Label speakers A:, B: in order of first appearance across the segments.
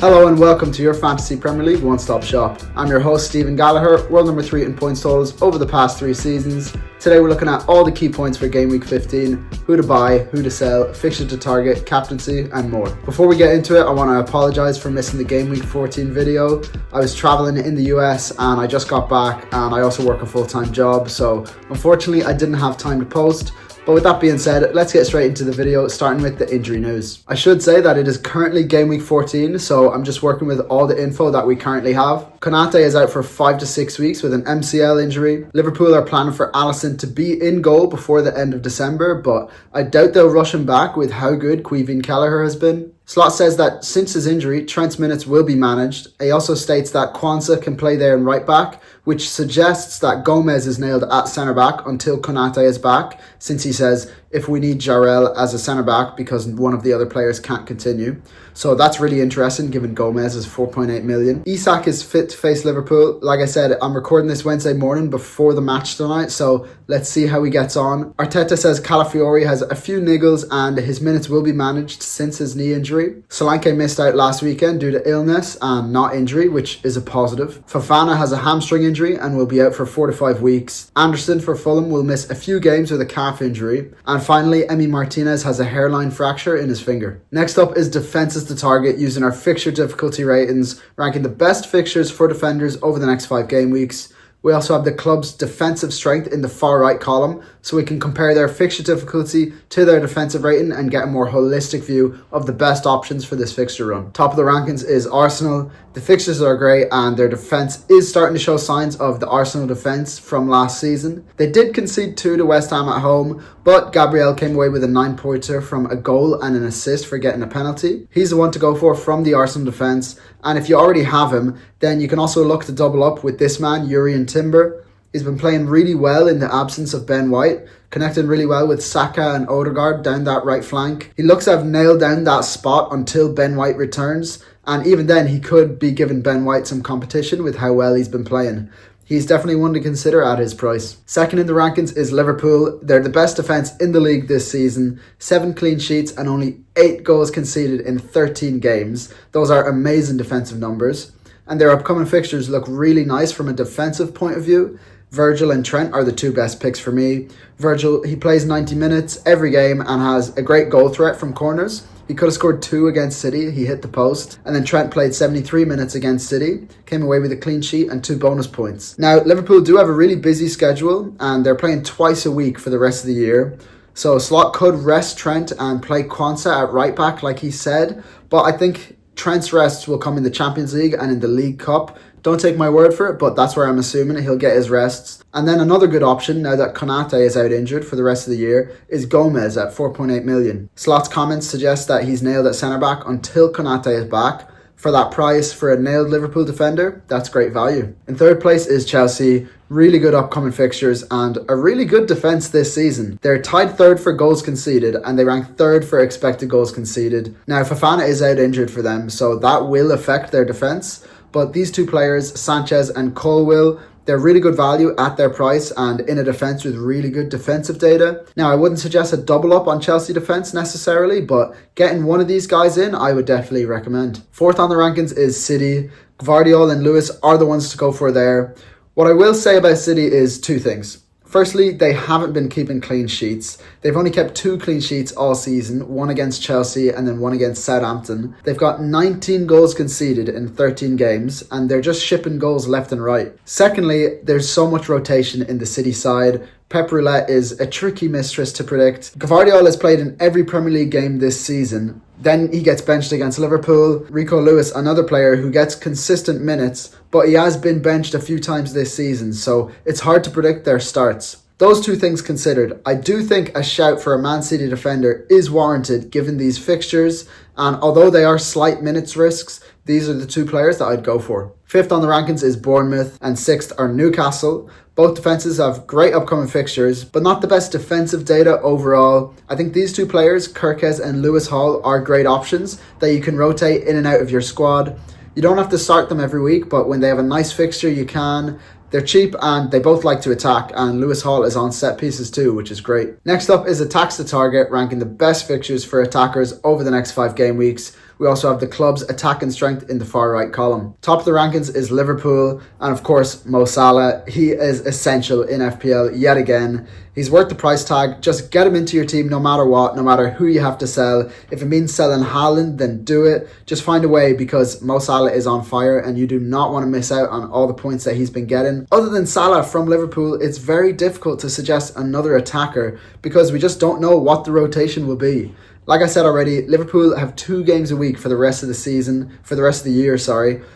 A: Hello and welcome to your Fantasy Premier League one-stop shop. I'm your host Stephen Gallagher, world number 3 in points totals over the past 3 seasons. Today we're looking at all the key points for Game Week 15, who to buy, who to sell, fixture to target, captaincy and more. Before we get into it, I want to apologise for missing the Game Week 14 video. I was travelling in the US and I just got back, and I also work a full-time job, so unfortunately I didn't have time to post. But with that being said, let's get straight into the video, starting with the injury news. I should say that it is currently Game Week 14, so I'm just working with all the info that we currently have. Konate is out for 5 to 6 weeks with an MCL injury. Liverpool are planning for Alisson to be in goal before the end of December, but I doubt they'll rush him back with how good Stephen Gallagher has been. Slot says that since his injury, Trent's minutes will be managed. He also states that Kwanzaa can play there in right back, which suggests that Gomez is nailed at centre back until Konate is back, since he says if we need Jarrell as a centre back because one of the other players can't continue. So that's really interesting given Gomez is 4.8 million. Isak is fit to face Liverpool. Like I said, I'm recording this Wednesday morning before the match tonight, so let's see how he gets on. Arteta says Calafiori has a few niggles and his minutes will be managed since his knee injury. Solanke missed out last weekend due to illness and not injury, which is a positive. Fofana has a hamstring injury and will be out for 4 to 5 weeks. Anderson for Fulham will miss a few games with a calf injury. And finally, Emi Martinez has a hairline fracture in his finger. Next up is defences to target, using our fixture difficulty ratings, ranking the best fixtures for defenders over the next 5 game weeks. We also have the club's defensive strength in the far right column, so we can compare their fixture difficulty to their defensive rating and get a more holistic view of the best options for this fixture run. Top of the rankings is Arsenal. The fixtures are great and their defence is starting to show signs of the Arsenal defence from last season. They did concede 2 to West Ham at home, but Gabriel came away with a 9-pointer from a goal and an assist for getting a penalty. He's the one to go for from the Arsenal defence, and if you already have him, then you can also look to double up with this man, Yuri Timber. He's been playing really well in the absence of Ben White, connecting really well with Saka and Odegaard down that right flank. He looks to have nailed down that spot until Ben White returns, and even then he could be giving Ben White some competition with how well he's been playing. He's definitely one to consider at his price. Second in the rankings is Liverpool. They're the best defence in the league this season. 7 clean sheets and only 8 goals conceded in 13 games. Those are amazing defensive numbers. And their upcoming fixtures look really nice from a defensive point of view. Virgil and Trent are the 2 best picks for me. Virgil, he plays 90 minutes every game and has a great goal threat from corners. He could have scored 2 against City, he hit the post. And then Trent played 73 minutes against City, came away with a clean sheet and 2 bonus points. Now, Liverpool do have a really busy schedule and they're playing twice a week for the rest of the year. So Slot could rest Trent and play Kwanzaa at right back like he said, but I think Trent's rests will come in the Champions League and in the League Cup. Don't take my word for it, but that's where I'm assuming he'll get his rests. And then another good option, now that Konate is out injured for the rest of the year, is Gomez at 4.8 million. Slot's comments suggest that he's nailed at centre-back until Konate is back. For that price, for a nailed Liverpool defender, that's great value. In third place is Chelsea. Really good upcoming fixtures and a really good defence this season. They're tied 3rd for goals conceded and they rank 3rd for expected goals conceded. Now, Fofana is out injured for them, so that will affect their defence. But these 2 players, Sanchez and Colwill, they're really good value at their price and in a defence with really good defensive data. Now, I wouldn't suggest a double up on Chelsea defence necessarily, but getting one of these guys in, I would definitely recommend. 4th on the rankings is City. Gvardiol and Lewis are the ones to go for there. What I will say about City is 2 things. Firstly, they haven't been keeping clean sheets. They've only kept 2 clean sheets all season, one against Chelsea and then one against Southampton. They've got 19 goals conceded in 13 games and they're just shipping goals left and right. Secondly, there's so much rotation in the City side. Pep Roulette is a tricky mistress to predict. Gvardiol has played in every Premier League game this season. Then he gets benched against Liverpool. Rico Lewis, another player who gets consistent minutes, but he has been benched a few times this season, so it's hard to predict their starts. Those 2 things considered, I do think a shout for a Man City defender is warranted given these fixtures, and although they are slight minutes risks, these are the 2 players that I'd go for. 5th on the rankings is Bournemouth and 6th are Newcastle. Both defences have great upcoming fixtures, but not the best defensive data overall. I think these 2 players, Kirkes and Lewis Hall, are great options that you can rotate in and out of your squad. You don't have to start them every week, but when they have a nice fixture, you can. They're cheap and they both like to attack, and Lewis Hall is on set pieces too, which is great. Next up is attacks to target, ranking the best fixtures for attackers over the next 5 game weeks. We also have the club's attack and strength in the far right column. Top of the rankings is Liverpool, and of course Mo Salah. He is essential in FPL yet again. He's worth the price tag. Just get him into your team no matter what, no matter who you have to sell. If it means selling Haaland, then do it. Just find a way, because Mo Salah is on fire and you do not want to miss out on all the points that he's been getting. Other than Salah from Liverpool, it's very difficult to suggest another attacker because we just don't know what the rotation will be. Like I said already, Liverpool have 2 games a week for the rest of the year,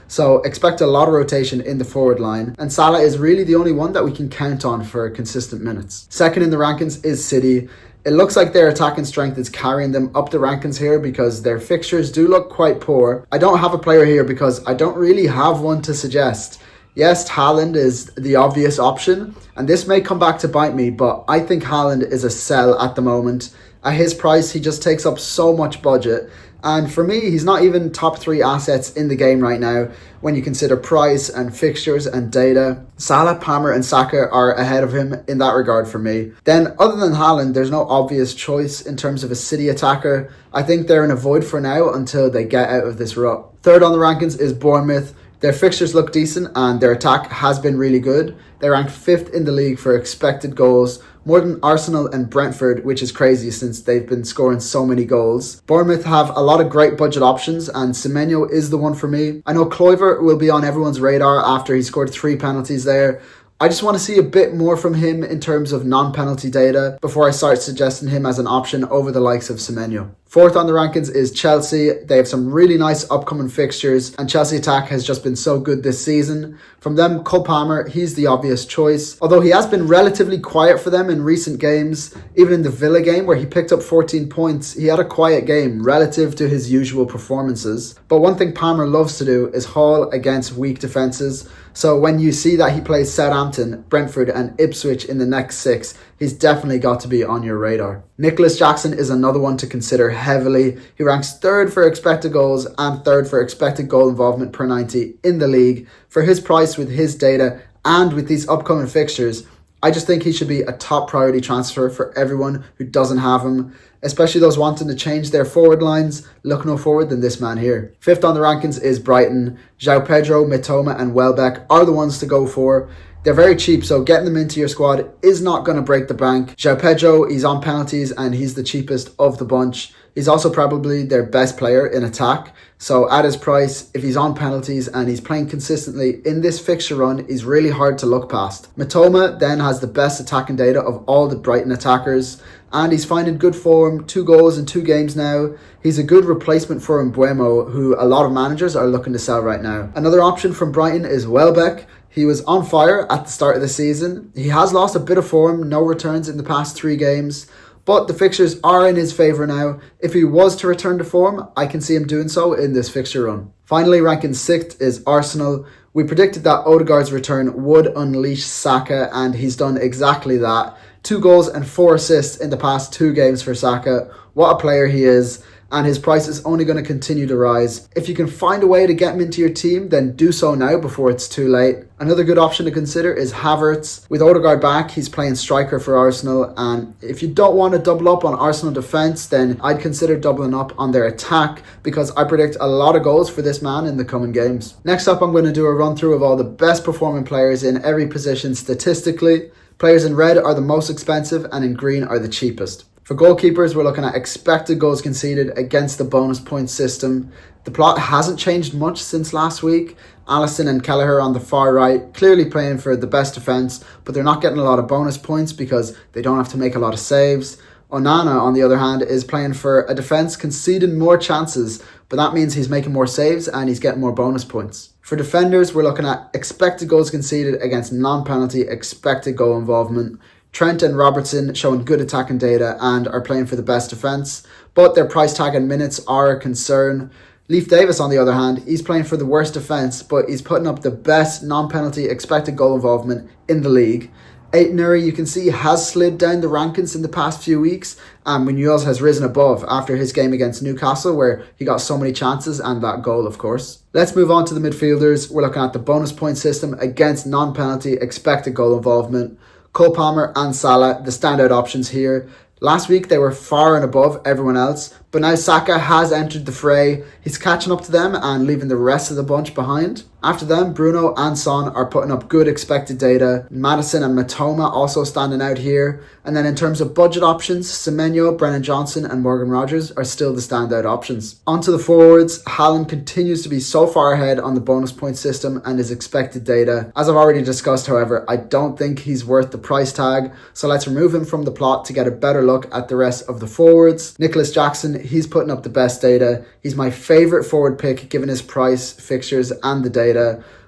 A: so expect a lot of rotation in the forward line, and Salah is really the only one that we can count on for consistent minutes. Second in the rankings is City. It looks like their attacking strength is carrying them up the rankings here because their fixtures do look quite poor. I don't have a player here because I don't really have one to suggest. Yes, Haaland is the obvious option, and this may come back to bite me, but I think Haaland is a sell at the moment. At his price, he just takes up so much budget. And for me, he's not even top 3 assets in the game right now when you consider price and fixtures and data. Salah, Palmer and Saka are ahead of him in that regard for me. Then other than Haaland, there's no obvious choice in terms of a City attacker. I think they're in a void for now until they get out of this rut. Third on the rankings is Bournemouth. Their fixtures look decent and their attack has been really good. They're ranked 5th in the league for expected goals, more than Arsenal and Brentford, which is crazy since they've been scoring so many goals. Bournemouth have a lot of great budget options and Semenyo is the one for me. I know Kluivert will be on everyone's radar after he scored 3 penalties there. I just want to see a bit more from him in terms of non-penalty data before I start suggesting him as an option over the likes of Semenyo. Fourth on the rankings is Chelsea. They have some really nice upcoming fixtures and Chelsea attack has just been so good this season. From them, Cole Palmer, he's the obvious choice. Although he has been relatively quiet for them in recent games, even in the Villa game where he picked up 14 points, he had a quiet game relative to his usual performances. But one thing Palmer loves to do is haul against weak defences. So when you see that he plays Southampton, Brentford and Ipswich in the next 6, he's definitely got to be on your radar. Nicholas Jackson is another one to consider heavily. He ranks 3rd for expected goals and 3rd for expected goal involvement per 90 in the league. For his price, with his data and with these upcoming fixtures, I just think he should be a top priority transfer for everyone who doesn't have him, especially those wanting to change their forward lines. Look no forward than this man here. 5th on the rankings is Brighton. João Pedro, Mitoma and Welbeck are the ones to go for. They're very cheap, so getting them into your squad is not going to break the bank. João Pedro, he's on penalties and he's the cheapest of the bunch. He's also probably their best player in attack. So at his price, if he's on penalties and he's playing consistently in this fixture run, he's really hard to look past. Mitoma then has the best attacking data of all the Brighton attackers, and he's finding good form, 2 goals in 2 games now. He's a good replacement for Mbeumo, who a lot of managers are looking to sell right now. Another option from Brighton is Welbeck. He was on fire at the start of the season. He has lost a bit of form, no returns in the past 3 games. But the fixtures are in his favour now. If he was to return to form, I can see him doing so in this fixture run. Finally, ranking 6th is Arsenal. We predicted that Odegaard's return would unleash Saka, and he's done exactly that. 2 goals and 4 assists in the past 2 games for Saka. What a player he is. And his price is only going to continue to rise. If you can find a way to get him into your team, then do so now before it's too late. Another good option to consider is Havertz. With Odegaard back, he's playing striker for Arsenal, and if you don't want to double up on Arsenal defence, then I'd consider doubling up on their attack, because I predict a lot of goals for this man in the coming games. Next up, I'm going to do a run through of all the best performing players in every position statistically. Players in red are the most expensive and in green are the cheapest. For goalkeepers, we're looking at expected goals conceded against the bonus point system. The plot hasn't changed much since last week. Alisson and Gallagher on the far right, clearly playing for the best defence, but they're not getting a lot of bonus points because they don't have to make a lot of saves. Onana, on the other hand, is playing for a defence conceding more chances, but that means he's making more saves and he's getting more bonus points. For defenders, we're looking at expected goals conceded against non-penalty expected goal involvement. Trent and Robertson showing good attacking data and are playing for the best defence, but their price tag and minutes are a concern. Leif Davis, on the other hand, he's playing for the worst defence, but he's putting up the best non-penalty expected goal involvement in the league. Aït-Nouri, you can see, has slid down the rankings in the past few weeks, and Munoz has risen above after his game against Newcastle, where he got so many chances and that goal, of course. Let's move on to the midfielders. We're looking at the bonus point system against non-penalty expected goal involvement. Cole Palmer and Salah, the standout options here. Last week they were far and above everyone else, But now Saka has entered the fray. He's catching up to them and leaving the rest of the bunch behind. After them, Bruno and Son are putting up good expected data. Maddison and Matoma also standing out here. And then in terms of budget options, Semenyo, Brennan Johnson and Morgan Rogers are still the standout options. Onto the forwards, Haaland continues to be so far ahead on the bonus point system and his expected data. As I've already discussed, however, I don't think he's worth the price tag. So let's remove him from the plot to get a better look at the rest of the forwards. Nicholas Jackson, he's putting up the best data. He's my favourite forward pick given his price, fixtures and the data.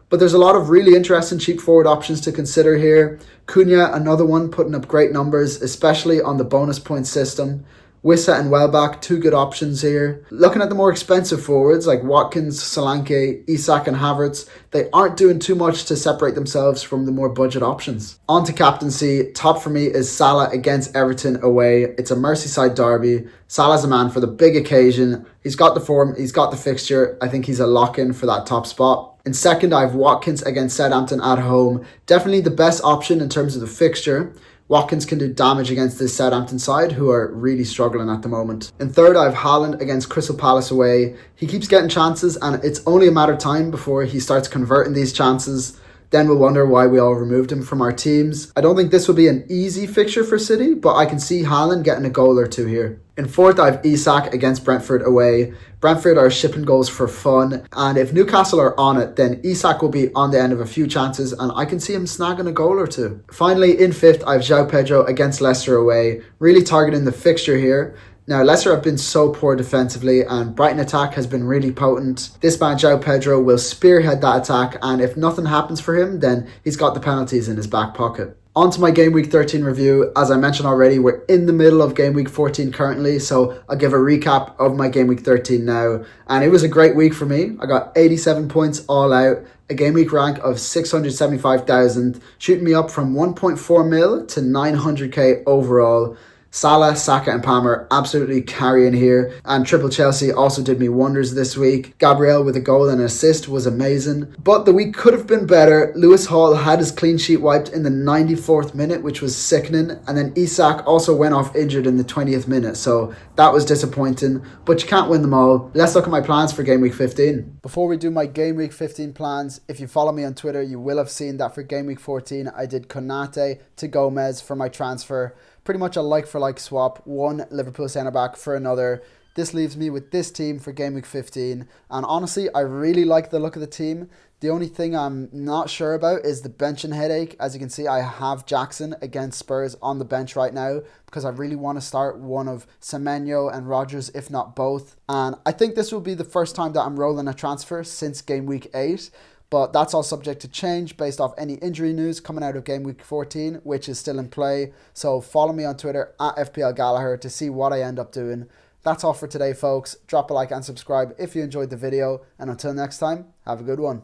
A: But there's a lot of really interesting cheap forward options to consider here. Cunha, another one, putting up great numbers, especially on the bonus point system. Wissa and Welbeck, two good options here. Looking at the more expensive forwards like Watkins, Solanke, Isak and Havertz, they aren't doing too much to separate themselves from the more budget options. On to captaincy. Top for me is Salah against Everton away. It's a Merseyside derby. Salah's a man for the big occasion. He's got the form, he's got the fixture. I think he's a lock-in for that top spot. In second, I have Watkins against Southampton at home. Definitely the best option in terms of the fixture. Watkins can do damage against this Southampton side, who are really struggling at the moment. In third, I have Haaland against Crystal Palace away. He keeps getting chances, and it's only a matter of time before he starts converting these chances. Then we'll wonder why we all removed him from our teams. I don't think this will be an easy fixture for City, but I can see Haaland getting a goal or two here. In fourth, I have Isak against Brentford away. Brentford are shipping goals for fun, and if Newcastle are on it, then Isak will be on the end of a few chances, and I can see him snagging a goal or two. Finally, in fifth, I have João Pedro against Leicester away, really targeting the fixture here. Now, Leicester have been so poor defensively and Brighton attack has been really potent. This man, João Pedro, will spearhead that attack, and if nothing happens for him, then he's got the penalties in his back pocket. On to my Game Week 13 review. As I mentioned already, we're in the middle of Game Week 14 currently, so I'll give a recap of my Game Week 13 now. And it was a great week for me. I got 87 points all out, a Game Week rank of 675,000, shooting me up from 1.4 mil to 900k overall. Salah, Saka and Palmer absolutely carrying here, and Triple Chelsea also did me wonders this week. Gabriel with a goal and an assist was amazing, but the week could have been better. Lewis Hall had his clean sheet wiped in the 94th minute, which was sickening, and then Isak also went off injured in the 20th minute, so that was disappointing, but you can't win them all. Let's look at my plans for Game Week 15. Before we do my Game Week 15 plans, if you follow me on Twitter, you will have seen that for Game Week 14, I did Konate to Gomez for my transfer. Pretty much a like-for-like swap, one Liverpool centre-back for another. This leaves me with this team for Game Week 15. And honestly, I really like the look of the team. The only thing I'm not sure about is the benching headache. As you can see, I have Jackson against Spurs on the bench right now because I really want to start one of Semenyo and Rogers, if not both. And I think this will be the first time that I'm rolling a transfer since Game Week 8. But that's all subject to change based off any injury news coming out of Game Week 14, which is still in play. So follow me on Twitter at FPL Gallagher to see what I end up doing. That's all for today, folks. Drop a like and subscribe if you enjoyed the video. And until next time, have a good one.